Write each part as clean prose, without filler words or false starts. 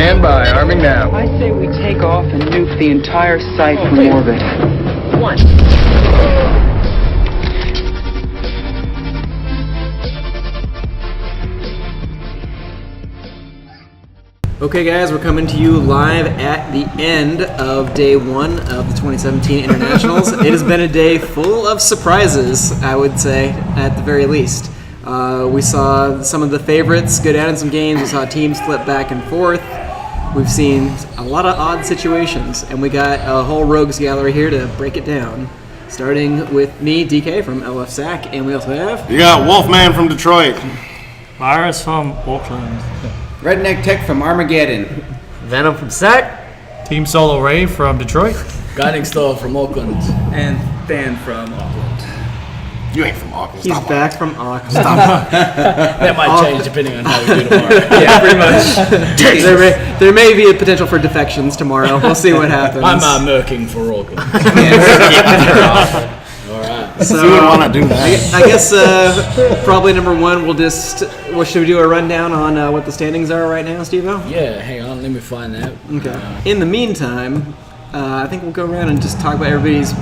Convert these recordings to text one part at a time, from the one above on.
Stand by, arming now. I say we take off and nuke the entire site from orbit. 1. Okay, guys, we're coming to you live at the end of day one of the 2017 Internationals. It has been a day full of surprises, I would say, at the very least. We saw some of the favorites go down in some games. We saw teams flip back and forth. We've seen a lot of odd situations, and we got a whole rogues gallery here to break it down. Starting with me, DK from LF Sac, and we also have... You got Wolfman from Detroit. Virus from Auckland. Redneck Tech from Armageddon. Venom from Sac. Team Solo Ray from Detroit. Guiding Star from Auckland. And Than from Auckland. You ain't from Auckland. He's back from Auckland. That might change depending on how we do tomorrow. Yeah, pretty much. there may be a potential for defections tomorrow. We'll see what happens. I'm murking for Auckland. Alright. So, you would want to do that. I guess probably number one, should we do a rundown on what the standings are right now, Steve-O? Yeah, hang on, let me find that. Okay. In the meantime, I think we'll go around and just talk about everybody's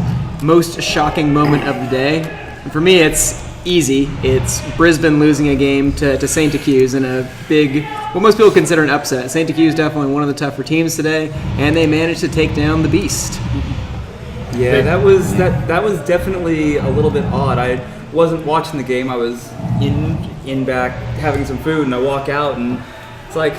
most shocking moment of the day. And for me, it's easy. It's Brisbane losing a game to St. Accuse in a big, what most people consider an upset. St. Accuse definitely one of the tougher teams today, and they managed to take down the Beast. Yeah, that was definitely a little bit odd. I wasn't watching the game. I was in back having some food, and I walk out, and it's like,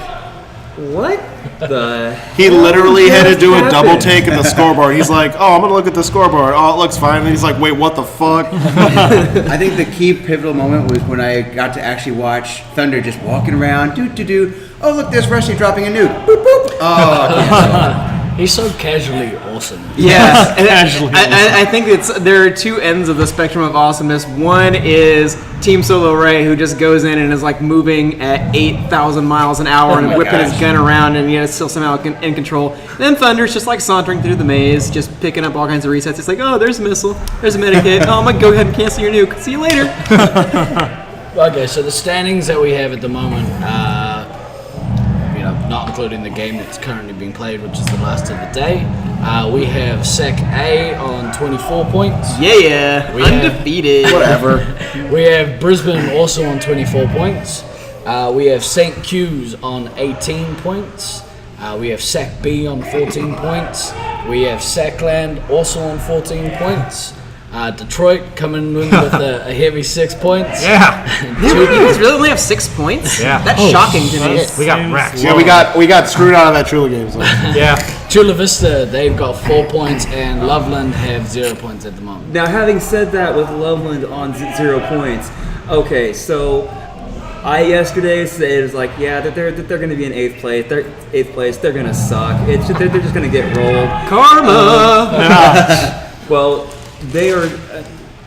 what the? He literally had to do a double take at the scoreboard. He's like, "Oh, I'm gonna look at the scoreboard. Oh, it looks fine." And he's like, "Wait, what the fuck?" I think the key pivotal moment was when I got to actually watch Thunder just walking around, do. Oh, look, there's Rusty dropping a nuke. Boop boop. Oh, He's so casually awesome. Yeah, I think there are two ends of the spectrum of awesomeness. One is Team Solo Ray, who just goes in and is like moving at 8,000 miles an hour and whipping his gun around, and yet it's still somehow in control. And then Thunder's just like sauntering through the maze, just picking up all kinds of resets. It's like, oh, there's a missile, there's a medikit. Oh, I'm gonna go ahead and cancel your nuke. See you later. Okay, so the standings that we have at the moment, not including the game that's currently being played, which is the last of the day. We have Sec A on 24 points. Yeah, undefeated. Whatever. We have Brisbane also on 24 points. We have St. Q's on 18 points. We have Sac B on 14 points. We have Sacland also on 14 points. Detroit coming in with a heavy 6 points. Yeah. You guys really only have 6 points? Yeah. That's shocking to me. We got wrecked. Yeah, we got screwed out of that Chula game. So. Yeah. Chula Vista, they've got 4 points, and Loveland have 0 points at the moment. Now, having said that, with Loveland on 0 points, okay, so I yesterday said it was like, yeah, that they're going to be in 8th place. They're 8th place. They're going to suck. They're just going to get rolled. Karma. Well, they are.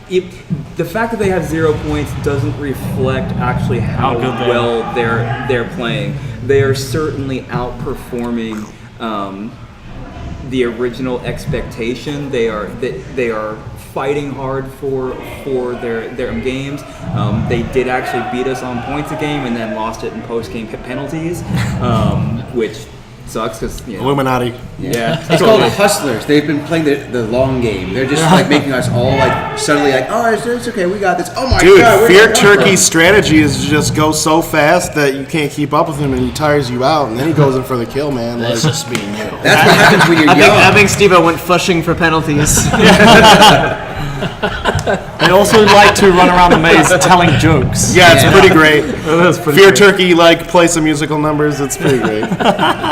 The fact that they have 0 points doesn't reflect actually how good they well they're playing. They are certainly outperforming the original expectation. They are fighting hard for their games. They did actually beat us on points a game and then lost it in post-game penalties, which sucks because Illuminati. Yeah, it's called hustlers. They've been playing the long game. They're just like making us all like suddenly like, oh, it's okay, we got this. Oh my god, Fear Turkey's strategy is to just go so fast that you can't keep up with him and he tires you out, and then he goes in for the kill, man. That's just being you. That's what happens when you're young. I think Steve-O went fushing for penalties. They also like to run around the maze telling jokes. Yeah, it's pretty great. It is pretty Fear great. Turkey play some musical numbers. It's pretty great.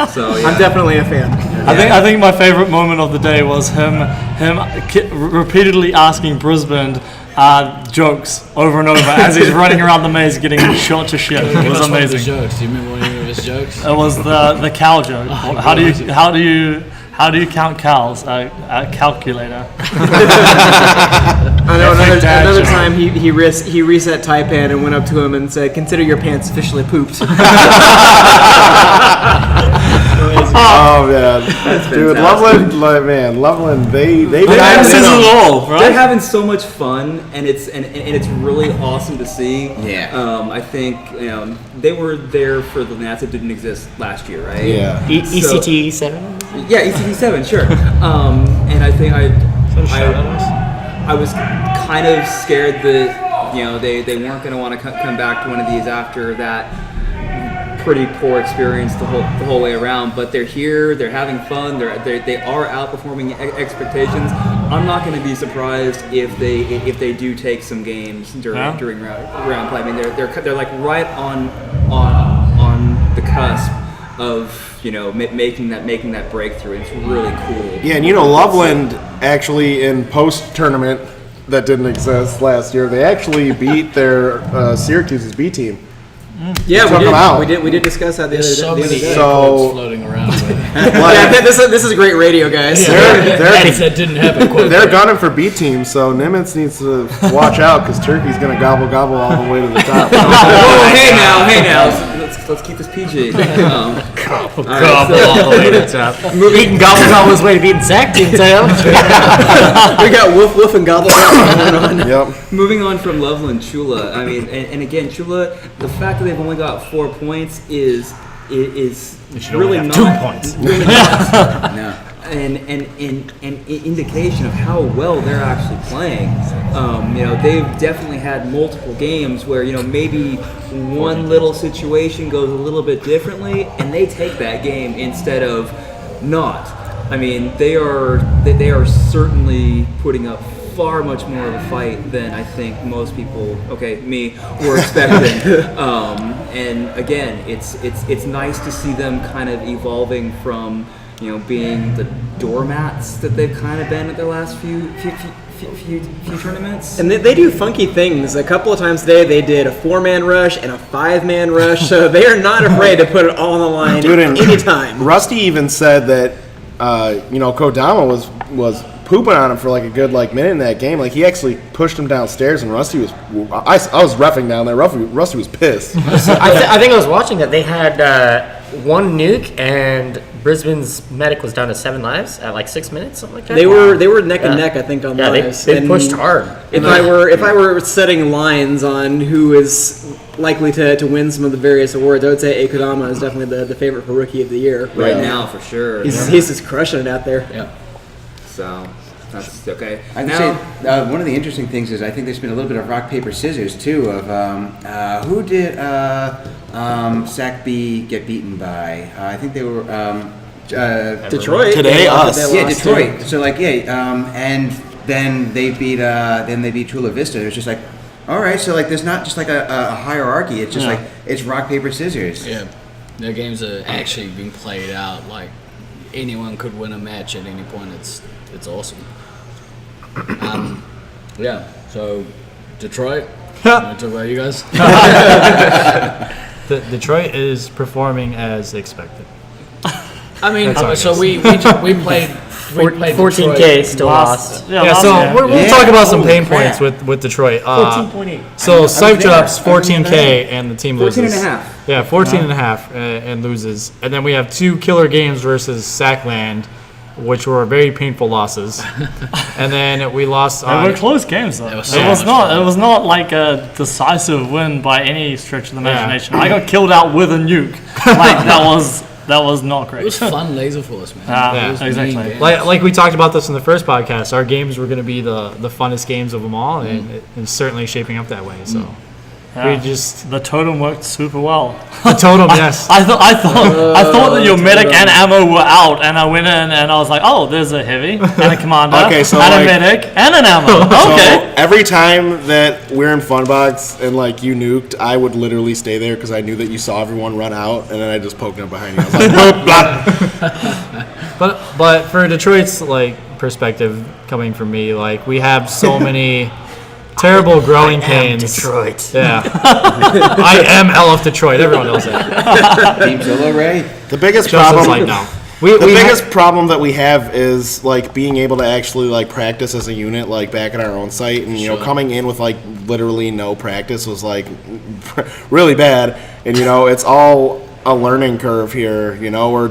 So yeah. I'm definitely a fan. I think my favorite moment of the day was him repeatedly asking Brisbane jokes over and over as he's running around the maze getting shot to shit. It was amazing. Jokes. Do you remember any of his jokes? It was the cow joke. How do you count cows? A calculator. I know another time he reset Taipan and went up to him and said, "Consider your pants officially pooped." Oh man! Dude, fantastic. Loveland, they This is a all, right? They're having so much fun, and it's really awesome to see. Yeah. I think they were there for the Nats that didn't exist last year, right? Yeah. ECT 7? Yeah, ECT 7, sure. And I think I was kind of scared that they weren't going to want to come back to one of these after that pretty poor experience the whole way around. But they're here, they're having fun, they are outperforming expectations. I'm not going to be surprised if they do take some games during round play. I mean, they're like right on the cusp of making that breakthrough. And it's really cool. Yeah, and Loveland actually in post tournament that didn't exist last year, they actually beat their Syracuse's B team. Yeah, we did discuss that the There's so other many day. quotes floating around. Yeah, this is great radio, guys. That didn't happen. Quote. They're gunning for B team, so Nimitz needs to watch out because Turkey's going to gobble all the way to the top. Oh, hey now. Let's keep this PG. Gobble all the way to the top. Eating gobble his way to beating Zach team tail. We got woof woof and gobble going on. Yep. Moving on from Loveland, Chula. I mean, and again, Chula. The fact that they've only got 4 points is really not 2 points. Really not. No. An indication of how well they're actually playing. They've definitely had multiple games where maybe one little situation goes a little bit differently, and they take that game instead of not. I mean, they are certainly putting up far much more of a fight than I think most people, me, were expecting. And again, it's nice to see them kind of evolving from being the doormats that they've kind of been at their last few tournaments. And they do funky things. A couple of times today, they did a 4-man rush and a 5-man rush, so they are not afraid to put it all on the line anytime. Rusty even said that Kodama was pooping on him for like a good minute in that game. Like he actually pushed him downstairs, and Rusty was. I was reffing down there. Rusty was pissed. I think I was watching that. They had one nuke, and Brisbane's medic was down to 7 lives at 6 minutes, something like that. They were neck and neck, I think, on lives. They pushed hard. If I were setting lines on who is likely to win some of the various awards, I would say Kodama is definitely the favorite for Rookie of the Year right now, for sure. He's just crushing it out there. Yeah. So that's okay. I can say one of the interesting things is I think there's been a little bit of rock paper scissors too of who did Sac B get beaten by? I think they were Detroit today. Us, yeah, Detroit. So and then they beat Chula Vista. It was just all right. So there's not just a hierarchy. It's just it's rock paper scissors. Yeah, their games are actually being played out. Anyone could win a match at any point. It's awesome. Yeah. So Detroit. Want to talk about you guys? Detroit is performing as expected. I mean, so we played 14K Detroit. still lost. We'll talk about some pain points with Detroit. 14.8. So Sype drops 14K and the team 14 loses. and a half. Yeah, 14 and a half and loses. And then we have 2 killer games versus Sacland, which were very painful losses. And then we lost. They were close games though. It was not like a decisive win by any stretch of the imagination. I got killed out with a nuke. That was not great. It was fun Laserforce, man. Yeah, It was exactly. mean games. Like we talked about this in the first podcast, our games were going to be the funnest games of them all, and it's certainly shaping up that way. So we just the totem worked super well. the totem, yes. I thought that your medic and ammo were out, and I went in and I was like, oh, there's a heavy and a commander Okay, so and a medic and an ammo. Okay. So every time that we're in Funbox and you nuked, I would literally stay there because I knew that you saw everyone run out, and then I just poked up behind you. I was like, boop, blah. But for Detroit's perspective, coming from me, we have so many terrible growing pains. Detroit. Yeah. I am LF Detroit. Everyone knows that. Team Solo Ray. The biggest Justin's problem, no. the biggest problem that we have is being able to actually practice as a unit back at our own site, and coming in with literally no practice was really bad, and it's all a learning curve here. You know, we're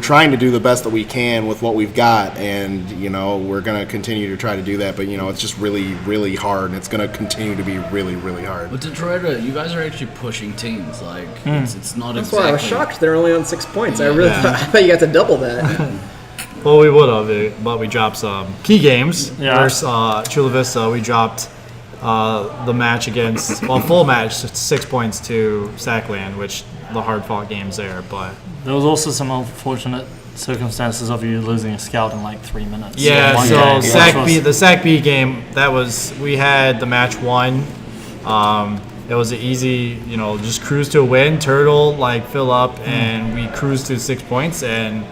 trying to do the best that we can with what we've got, and you know, we're gonna continue to try to do that. But you know, it's just really, really hard, and it's gonna continue to be really, really hard. But Detroit, you guys are actually pushing teams. Like it's not That's exactly. why I was shocked they're only on 6 points. I thought you got to double that. Well, we would have, but we dropped some key games. Yeah. Versus Chula Vista, we dropped the match against, full match, 6 points to Sackland, which the hard-fought games there. But There was also some unfortunate circumstances of you losing a scout in like 3 minutes. yeah, One so game, the Sac B game, we had the match won. It was an easy, just cruise to a win, turtle, fill up, and we cruise to 6 points, and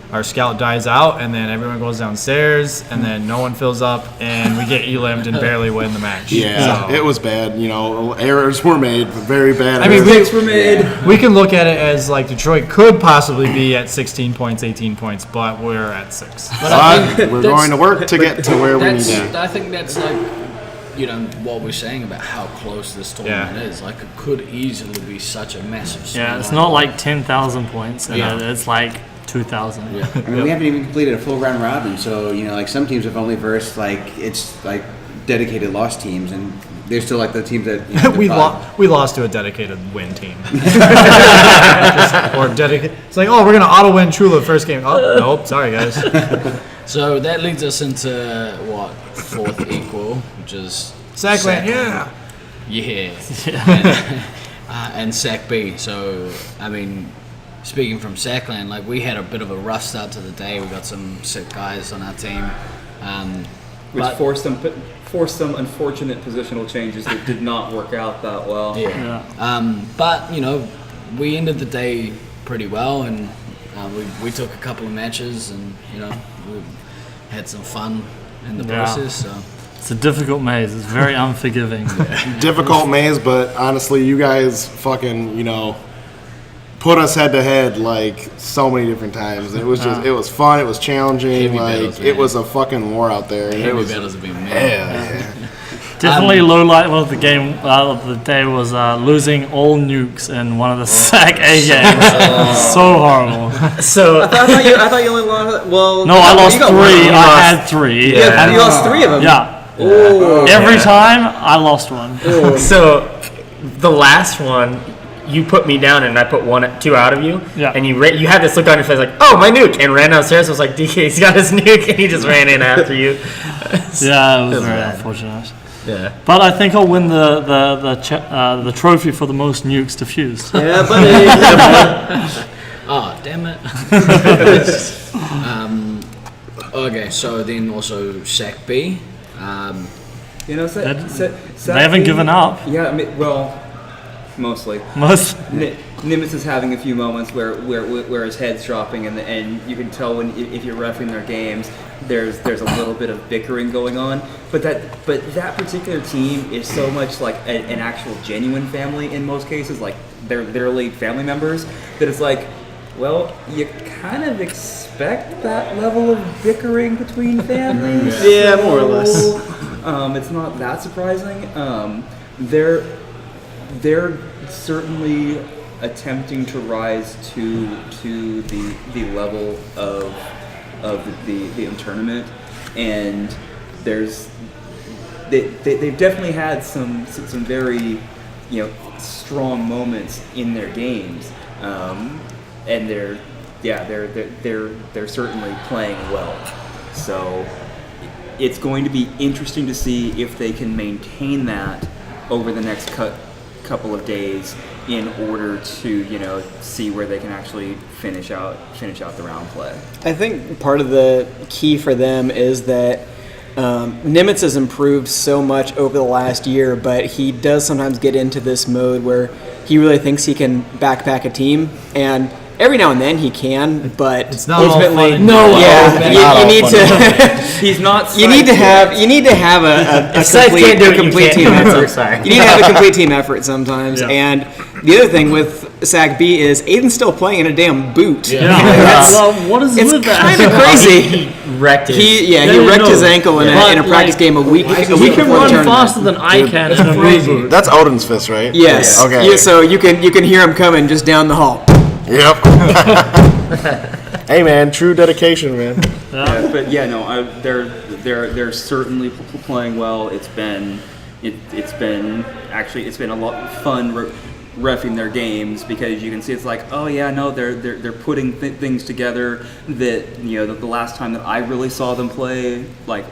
our scout dies out, and then everyone goes downstairs, and then no one fills up, and we get elimed and barely win the match. Yeah, So, it was bad. You know, errors were made, very bad. I mean, errors. Were made. we can look at it as Detroit could possibly be at 16 points, 18 points, but we're at 6. But I think But we're that's- going to work to get to where we need that's- to. I think that's what we're saying about how close this tournament is. Like, it could easily be such a massive. Yeah, it's not like 10,000 points, and Yeah. it's like 2,000. Yeah. I mean, we haven't even completed a full round robin, so some teams have only versed dedicated lost teams, and they're still the teams that We lost to a dedicated win team. Or dedicated. It's like, we're gonna auto win Chula first game. Oh nope, sorry guys. So that leads us into fourth equal, which is Sackland, yeah. Yeah. And Sac B. So, I mean, speaking from Sackland, we had a bit of a rough start to the day. We got some sick guys on our team. Which but- forced some unfortunate positional changes that did not work out that well. Yeah. But, we ended the day pretty well, and we took a couple of matches, and, we had some fun in the process. So. It's a difficult maze. It's very unforgiving. Difficult maze, but honestly, you guys fucking, put us head to head so many different times. It was just, it was fun. It was challenging. Heavy battles, it man. was a fucking war out there. And it Heavy was, battles have been made. yeah. Definitely low light of the game of the day was losing all nukes in one of the SAC A games. So horrible. So I thought you only lost. Well, No, I lost you got 3. one. I had 3. Yeah, you lost 3 of them. Yeah. Oh. Every time I lost one. So the last one, you put me down and I put 2 out of you. Yeah. And you had this look on your face like, oh, my nuke, and ran downstairs. I was like, DK's got his nuke, and he just ran in after you. Yeah, it was very bad. unfortunate. Yeah. But I think I'll win the trophy for the most nukes defused. Yeah, buddy. Oh, damn it. Okay, so then also Sac B. They haven't given up. Yeah, mostly. Nimitz is having a few moments where his head's dropping, and you can tell if you're reffing their games, there's a little bit of bickering going on. But that particular team is so much like an actual genuine family in most cases. They're literally family members. That it's well, you kind of expect that level of bickering between families. Yeah, more or less. It's not that surprising. They're certainly attempting to rise to the level of the tournament, and they've definitely had some very strong moments in their games, and they're certainly playing well. So it's going to be interesting to see if they can maintain that over the next couple of days in order to see where they can actually finish out the round play. I think part of the key for them is that Nimitz has improved so much over the last year, but he does sometimes get into this mode where he really thinks he can backpack a team, and every now and then he can, but It's not all ultimately, fun and you need to. He's not. You need to have a If Scythe can't do it, you complete can't team do it. effort. Sorry. You need to have a complete team effort sometimes, Yeah. and the other thing with Sac B is Aiden's still playing in a damn boot. What is It's with that? kind of crazy. He wrecked it. He wrecked his ankle in a practice game a week He before can the run tournament. faster than I can in a boot. That's Odin's fist, right? Yes. Okay. Yeah, so you can hear him coming just down the hall. Yep. Hey man, true dedication, man. But yeah, no, they're certainly playing well. It's been a lot of fun reffing their games because you can see it's like, oh yeah, no, they're putting things together that the last time that I really saw them play, like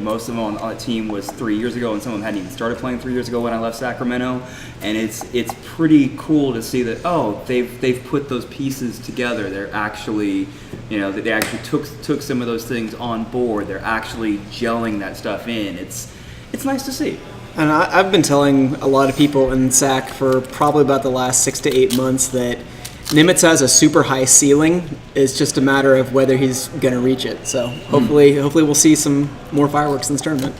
most of them on a team was 3 years ago, and some of them hadn't even started playing 3 years ago when I left Sacramento. And it's pretty cool to see that they've put those pieces together. They're actually that they actually took some of those things on board. They're actually gelling that stuff in. It's nice to see. And I've been telling a lot of people in SAC for probably about the last 6 to 8 months that Nimitz has a super high ceiling. It's just a matter of whether he's going to reach it. So hopefully we'll see some more fireworks in this tournament.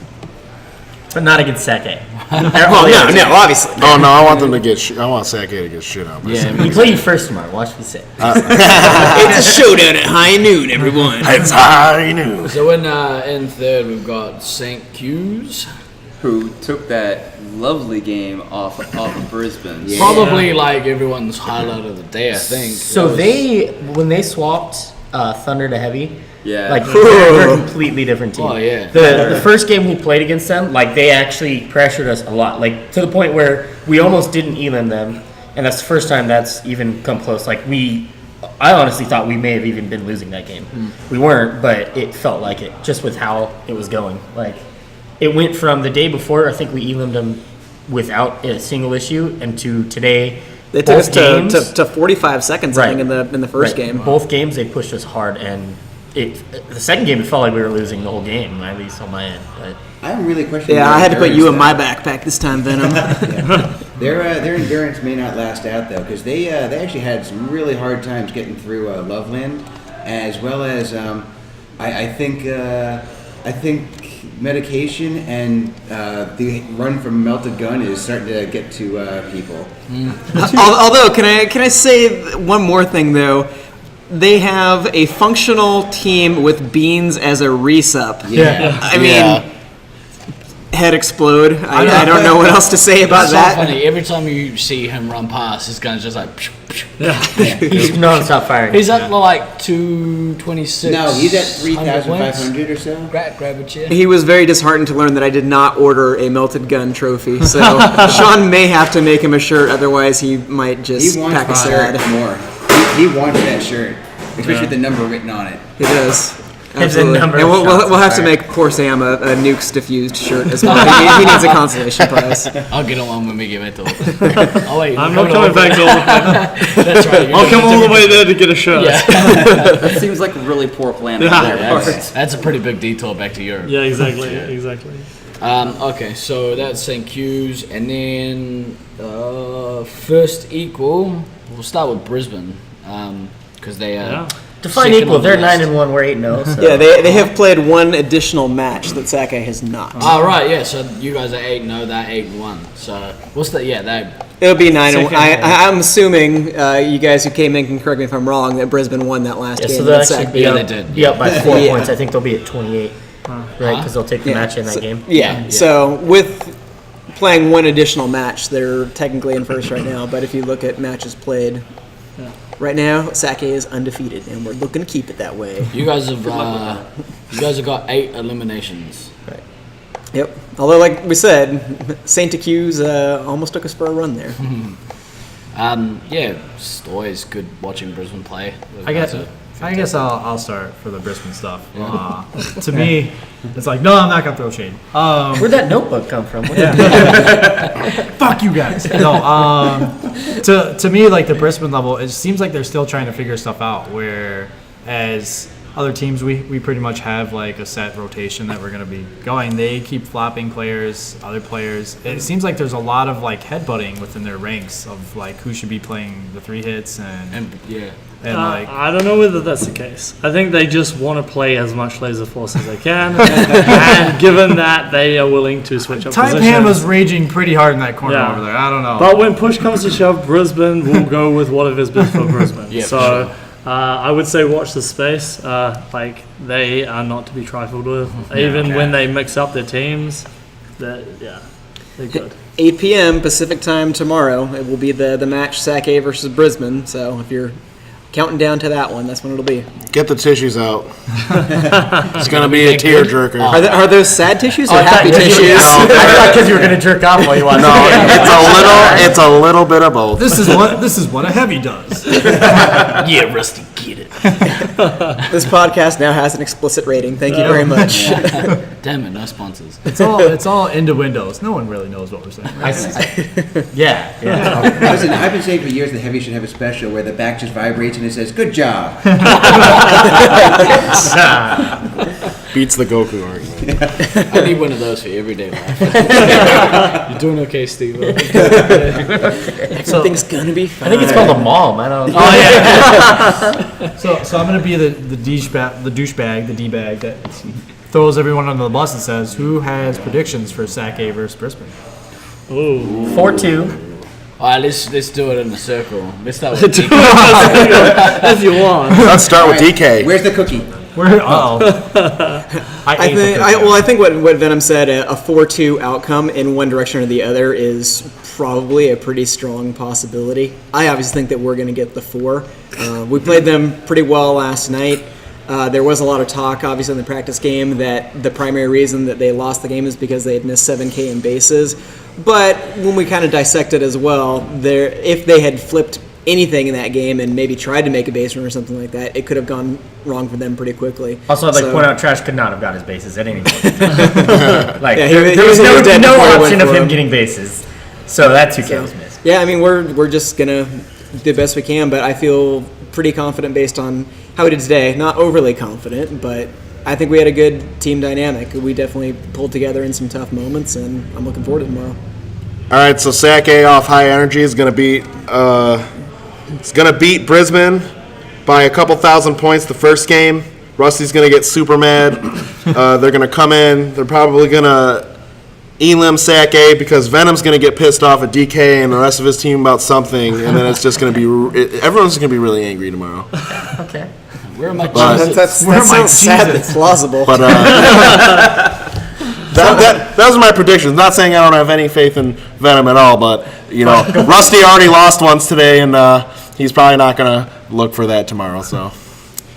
But not against Sake. Well, no, obviously. Oh no, I want them to get. I want Sac A to get shit out. Yeah, we play you first tomorrow. Watch me say. It's a showdown at high noon, everyone. It's high noon. So in third, we've got St. Q's. Who took that lovely game off of Brisbane. Yeah. Probably like everyone's highlight of the day, I think. So when they swapped Thunder to Heavy, Yeah. like they're a completely different team. Oh, yeah. The first game we played against them, like they actually pressured us a lot, like to the point where we almost didn't elim them, and that's the first time that's even come close. Like I honestly thought we may have even been losing that game. We weren't, but it felt like it just with how it was going. Like it went from the day before, I think we elimed them without a single issue, and to today. They took us to 45 seconds, I think, in the first game. Both games, they pushed us hard, and the second game, it felt like we were losing the whole game, at least on my end. But I'm really questioning. Yeah, I had to put you in my backpack this time, Venom. Their endurance may not last out though, because they actually had some really hard times getting through Loveland, as well as I think medication and the run from Melted Gun is starting to get to people. Although, can I say one more thing though? They have a functional team with Beans as a resup. Yeah. I mean, head explode. I don't know what else to say about It's that. so funny. Every time you see him run past, his gun's just like. he's non-stop firing. He's at like 226. No, he's at 3,500 or so. Grab a chair. He was very disheartened to learn that I did not order a Melted Gun trophy. So Sean may have to make him a shirt, otherwise he might just He wants pack a the shirt sad. more. He wants that shirt, especially with the number written on it. He does. There's a Absolutely. number And of we'll shots have to fired. make poor Sam a Nukes diffused shirt as well. He needs a consolation prize. I'll get on when we get back to it. Oh wait, I'm not coming back to all That's right. you're I'll going come all the to- way there to get a shirt. Yeah. That seems like a really poor plan. on their part. That's a pretty big detour back to Europe. Yeah, exactly. Okay, so that's St. Q's, and then first equal. We'll start with Brisbane because they are. Define second equal. on the They're list. 9-1. We're 8-0. So. Yeah, they have played one additional match that Sake has not. Oh right, yeah. So you guys are 8-0, they're 8-1. So what's that? Yeah, they. It'll be 9-1. Second. I'm assuming you guys who came in can correct me if I'm wrong, that Brisbane won that last Yeah, game. so they'll against actually Sac. be Yeah, up, they did. be up by 4 Yeah. points. I think they'll be at 28. Right, because they'll take the match in that game. Yeah, so with playing one additional match, they're technically in first right now, but if you look at matches played, right now, Sake is undefeated, and we're looking to keep it that way. You guys have got 8 eliminations. Right. Yep. Although, like we said, St. Q's almost took a spur run there. Yeah, it's always good watching Brisbane play. I guess I'll start for the Brisbane stuff. To me, it's like, no, I'm not gonna throw shade. Where'd that notebook come from? Fuck you guys. No, to me, like the Brisbane level, it seems like they're still trying to figure stuff out. Whereas other teams, we pretty much have like a set rotation that we're gonna be going. They keep flopping players, other players. It seems like there's a lot of like headbutting within their ranks of like who should be playing the 3 hits and And yeah, And I don't know whether that's the case. I think they just want to play as much Laserforce as they can, and given that they are willing to switch up Taipan positions. was raging pretty hard in that corner Yeah. over there. I don't know. But when push comes to shove, Brisbane will go with whatever's best for Brisbane. Yeah, so for I would say watch the space. Like they are not to be trifled with. Even when they mix up their teams, they're good. 8 p.m. Pacific time tomorrow. It will be the match Sac-A versus Brisbane. So if you're counting down to that one, that's when it'll be. Get the tissues out. It's gonna be a tearjerker. Are those sad tissues or happy tissues? I thought because you were going to jerk off while you watched. No, it's a little bit of both. This is what a heavy does. Yeah, Rusty, get it. This podcast now has an explicit rating. Thank you very much. Damn it, no sponsors. It's all innuendos. No one really knows what we're saying. Right? Yeah. Listen, I've been saying for years that Heavy should have a special where the back just vibrates and it says, "Good job." Beats the Goku argument. I need one of those for everyday life. You're doing okay, Steve? Everything's gonna be fine. I think it's called a mom. I don't. So I'm gonna be the douchebag, the d-bag that throws everyone under the bus and says, "Who has predictions for Sac-A versus Brisbane?" Ooh. 4-2. All right, let's do it in a circle. Let's start with DK. If you want. Let's start with DK. Where's the cookie? I think what Venom said, a 4-2 outcome in one direction or the other is probably a pretty strong possibility. I obviously think that we're going to get the 4. We played them pretty well last night. There was a lot of talk, obviously, in the practice game that the primary reason that they lost the game is because they had missed 7K in bases. But when we kind of dissect it as well, if they had flipped anything in that game and maybe tried to make a base run or something like that, it could have gone wrong for them pretty quickly. Also, I'd like to point out, Trash could not have got his bases at any point. Yeah, there was no dead before I went option of for him him. getting bases. So that 2K was missed. Yeah, I mean, we're just going to do the best we can, but I feel pretty confident based on how we did today. Not overly confident, but I think we had a good team dynamic. We definitely pulled together in some tough moments, and I'm looking forward to tomorrow. All right, so Sac-A off high energy is gonna beat Brisbane by a couple thousand points the first game. Rusty's gonna get super mad. They're gonna come in. They're probably gonna elim Sac-A because Venom's gonna get pissed off at DK and the rest of his team about something, and then it's just gonna be everyone's gonna be really angry tomorrow. Okay. Where are my But- cheeses? That sounds sad but plausible. But that was my predictions. Not saying I don't have any faith in Venom at all, but Rusty already lost once today, and he's probably not gonna look for that tomorrow. So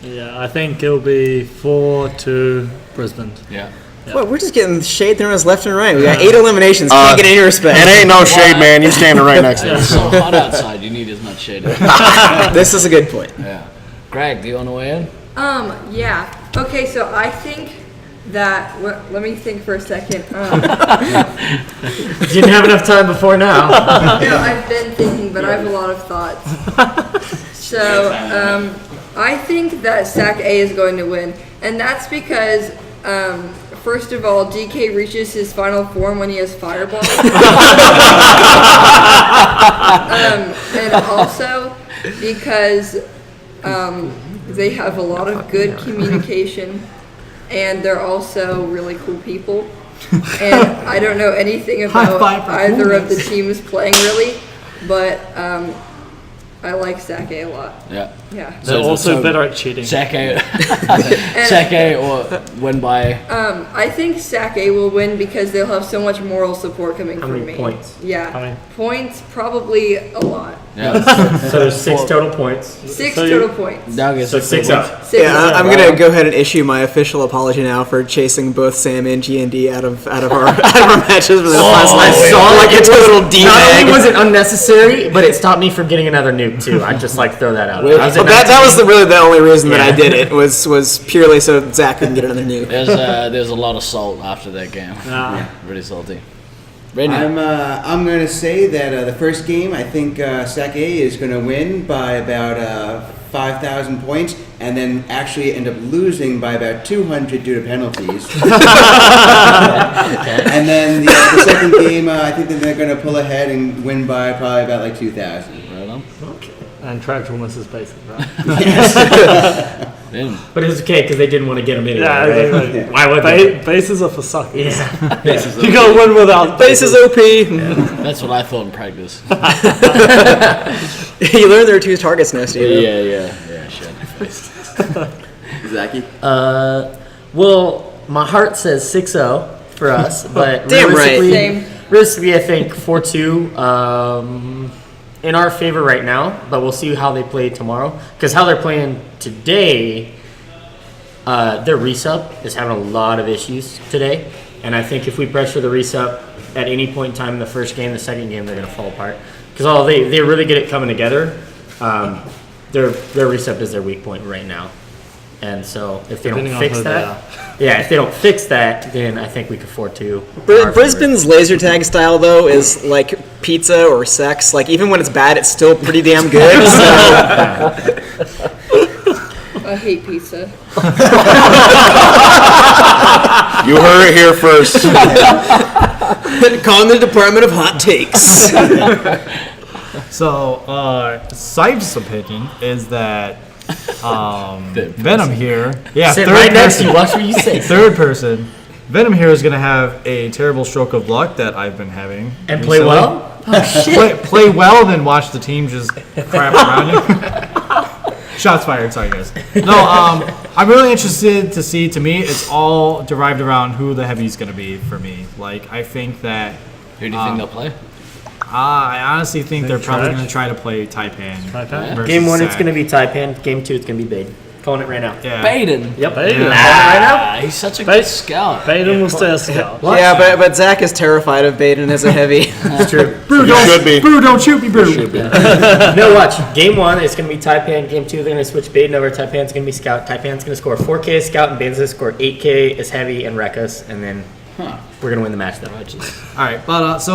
Yeah, I think it'll be 4-2 Brisbane. Yeah. Well, we're just getting shade thrown us left and right. We got 8 eliminations. Can't get any respect. it ain't no shade, man. You're standing right next to me. It's so hot outside, you need as much shade. This is a good point. Yeah. Greg, do you want to weigh in? Yeah. Okay, so I think that, let me think for a second. Didn't have enough time before now. No, I've been thinking, but I have a lot of thoughts. So, I think that Sac-A is going to win, and that's because, first of all, DK reaches his final form when he has Fireball. And also because they have a lot of good communication, and they're also really cool people. And I don't know anything about either of the teams playing really, but I like Sac-A a lot. Yeah. Yeah. They're also better at cheating. Sac-A or win by... I think Sac-A will win because they'll have so much moral support coming How from many me. points? Yeah. How many? Points, probably a lot. Yeah. So there's 6 total points. 6 So total points. Doug is So 6 up. 6 Yeah, up. I'm gonna go ahead and issue my official apology now for chasing both Sam and G&D out of our matches for this last night. I saw like a total Not D-bag. only was it unnecessary, but it stopped me from getting another nuke too. I'd just like throw that out. Well, I was But at that was 19. really the only reason that I did it was purely so Zach couldn't get another nuke. There's a lot of salt after that game. Yeah. Really salty. Randy. I'm going to say that the first game, I think Sac-A is going to win by about 5,000 points, and then actually end up losing by about 200 due to penalties. And then the second game, I think that they're going to pull ahead and win by probably about like 2,000. Right on. And Tragicalness is basic, right? But it's okay because they didn't want to get him anyway. Yeah, right? exactly. Why would they? Bases are for suckers. Yeah. You gotta win without Bases OP. That's what I thought in practice. You learned there are 2 targets now, Steve. Yeah, shit. Zachy? Well, my heart says 6-0 for us, but Damn right. realistically, I think 4-2 in our favor right now. But we'll see how they play tomorrow. Because how they're playing today, their resup is having a lot of issues today, and I think if we pressure the resup at any point in time in the first game, the second game, they're going to fall apart. Because they're really good at coming together. Their resup is their weak point right now. And so if they don't fix that, if they don't fix that, then I think we could 4-2. Brisbane's laser tag style though is like pizza or sex. Like even when it's bad, it's still pretty damn good. So. I hate pizza. You heard it here first. Calling the Department of Hot Takes. So, Sife's opinion is that Venom here, Sit right next to you. Watch what you say. third person, Venom here is going to have a terrible stroke of luck that I've been having. And play recently. well? Oh, shit. Play well, then watch the team just crap around you. Shots fired. Sorry, guys. No, I'm really interested to see. To me, it's all derived around who the heavy's going to be for me. Like, I think that. Who do you think they'll play? I honestly think they're probably going to try to play Taipan. versus Game 1, it's Sac. going to be Taipan. Game 2, it's going to be Baden. Calling it right now. Yeah. Baden. Yep. Baden. Calling it right now. He's such a good scout. Baden will stay a scout. Yeah, but Zach is terrified of Baden as a heavy. It's true. Brew, don't shoot me, Brew. No, watch. Game 1, it's going to be Taipan. Game 2, they're going to switch Baden over. Taipan's going to be Scout. Taipan's going to score 4K as Scout, and Baden's going to score 8K as Heavy and wreck us. And then we're going to win the match, though. All right, but if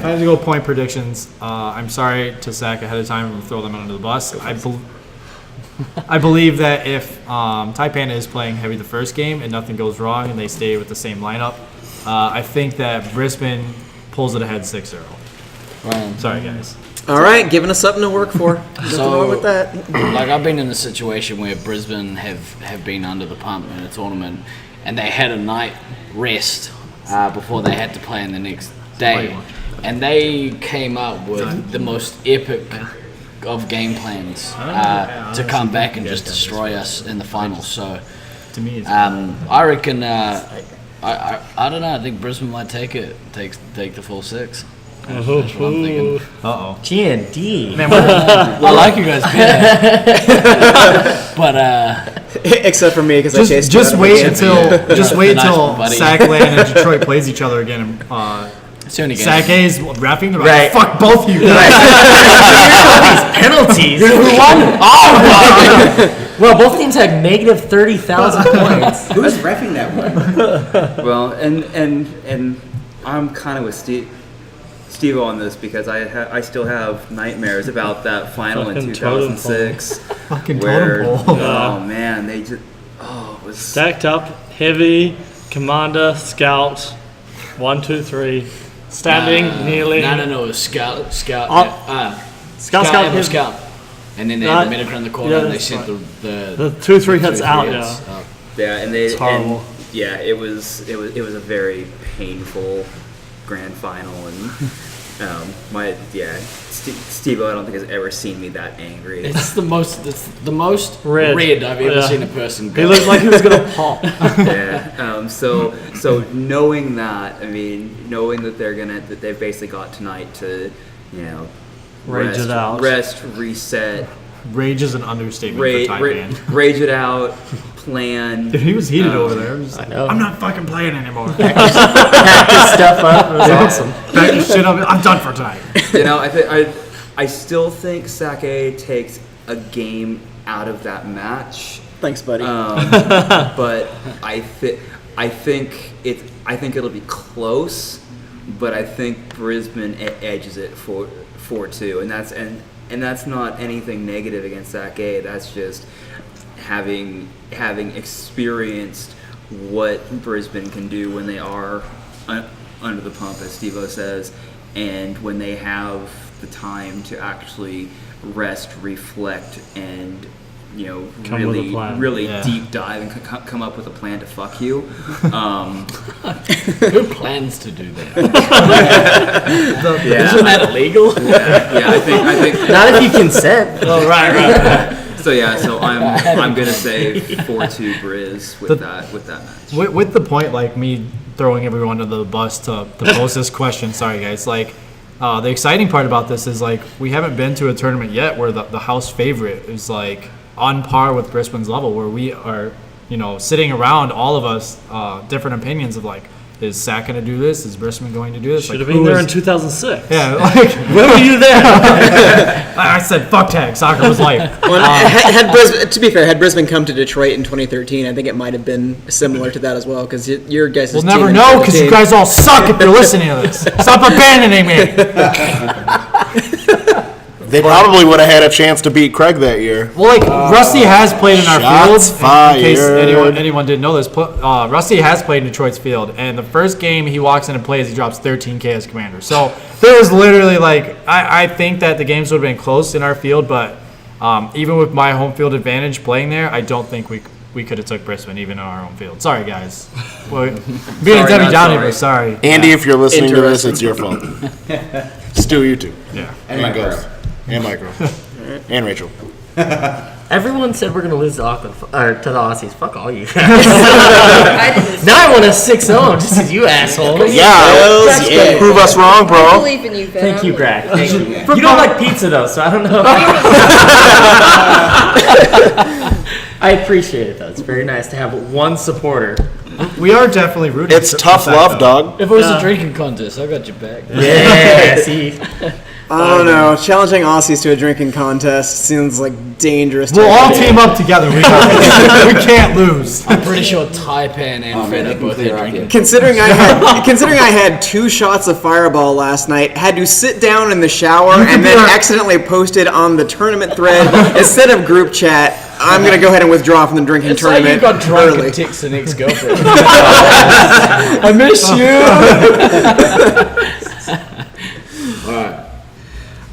I have to go point predictions, I'm sorry to Sac ahead of time and throw them under the bus. I believe that if Taipan is playing heavy the first game and nothing goes wrong and they stay with the same lineup, I think that Brisbane pulls it ahead 6-0. Sorry, guys. All right, giving us something to work for. Nothing wrong with that. Like I've been in a situation where Brisbane have been under the pump in a tournament, and they had a night rest before they had to play in the next day, and they came up with the most epic of game plans to come back and just destroy us in the finals. So to me, I reckon I don't know. I think Brisbane might take the full 6. That's what I'm thinking. G&D. I like you guys better. But except for me because I chased. Just wait until buddy. Sackland and Detroit plays each other again. Sac A is wrapping the right. Fuck both of you guys. Penalties. Who won? Well, both teams had negative 30,000 points. Who's reffing that one? Well, and I'm kind of with Steve on this because I still have nightmares about that final in 2006. Fucking where, totem pole. oh man, they just it was Stacked up, heavy, commander, scout, 1, 2, 3, standing, kneeling. No, it was scout. Scout, And scout. And then they had the Medicare in the corner, and they sent the 2-3 hits out. Yeah, and they it's horrible. and, yeah, it was a very painful grand final, and Steve, I don't think has ever seen me that angry. It's the most red I've ever seen a person go. He looked like he was gonna pop. Yeah. So knowing that, knowing that they've basically got tonight to, Rage it out. Rest, reset. Rage is an understatement for Taipan. Rage it out. Plan. Dude, he was heated over there. I know. I'm not fucking playing anymore. Packed his stuff up. It was awesome. Pack your shit up. I'm done for tonight. I still think Sac A takes a game out of that match. Thanks, buddy. But I think it'll be close. But I think Brisbane edges it 4-2, and that's not anything negative against Sac A. That's just having experienced what Brisbane can do when they are under the pump, as Steve-O says, and when they have the time to actually rest, reflect, and Come with a plan. really Yeah. deep dive and come up with a plan to fuck you. Who plans to do that? Yeah. Isn't that illegal? Yeah, I think. Not if you consent. Oh, right. So I'm gonna say 4-2 Briz with that match. With the point, like me throwing everyone under the bus to pose this question. Sorry, guys. Like, the exciting part about this is like we haven't been to a tournament yet where the house favorite is like on par with Brisbane's level, where we are, sitting around, all of us, different opinions of like, is Sac going to do this? Is Brisbane going to do this? Should have Like, been who there is- in 2006. Yeah, like When were you there? I said, fuck tag. Soccer was life. Had Brisbane, to be fair, had Brisbane come to Detroit in 2013, I think it might have been similar to that as well. Because your guys' We'll team never and know the because you team- guys all suck if you're listening to this. Stop abandoning me. They probably would have had a chance to beat Craig that year. Well, like Rusty has played in our Shots field. fired. In case anyone didn't know this, Rusty has played in Detroit's field, and the first game he walks in and plays, he drops 13K as commander. So there was literally like I think that the games would have been close in our field, but even with my home field advantage playing there, I don't think we could have took Brisbane even in our own field. Sorry, guys. Well, being Sorry, Debbie not Downey, sorry. but sorry. Andy, if you're listening to this, it's your fault. Stu, you too. Yeah. And Ghost. And Micro. And Rachel. Everyone said we're gonna lose to Auckland or to the Aussies. Fuck all you guys. I didn't Now I want a 6-0 just as you assholes. Yeah. Prove us wrong, bro. believe in you, Ben. Thank you, Greg. Thank you. You don't like pizza though, so I don't know. I appreciate it though. It's very nice to have one supporter. We are definitely rooting. It's for tough Sac, love, though. dog. If it was a drinking contest, I got your back. Yeah, see. I don't know. Challenging Aussies to a drinking contest seems like dangerous. We'll all territory. team up together. We can't lose. I'm pretty sure Taipan and Fred they are both clear here off drinking. Considering I had 2 shots of Fireball last night, had to sit down in the shower, and then accidentally posted on the tournament thread instead of group chat. I'm gonna go ahead and withdraw from the drinking It's like tournament you got drunk early. and text an ex-girlfriend. I miss you.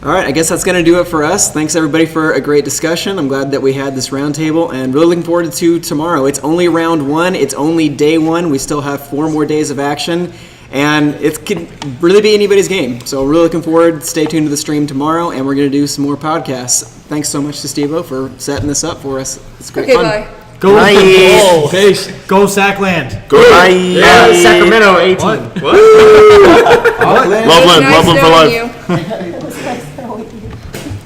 All right, I guess that's going to do it for us. Thanks, everybody, for a great discussion. I'm glad that we had this roundtable, and really looking forward to tomorrow. It's only round 1. It's only day 1. We still have 4 more days of action, and it could really be anybody's game. So really looking forward. Stay tuned to the stream tomorrow, and we're going to do some more podcasts. Thanks so much to Steve-O for setting this up for us. It's great Okay, fun. bye. Go, Peace. go Sackland. Goodbye. Sacramento 18. Loveland, Nice Loveland for knowing life. you.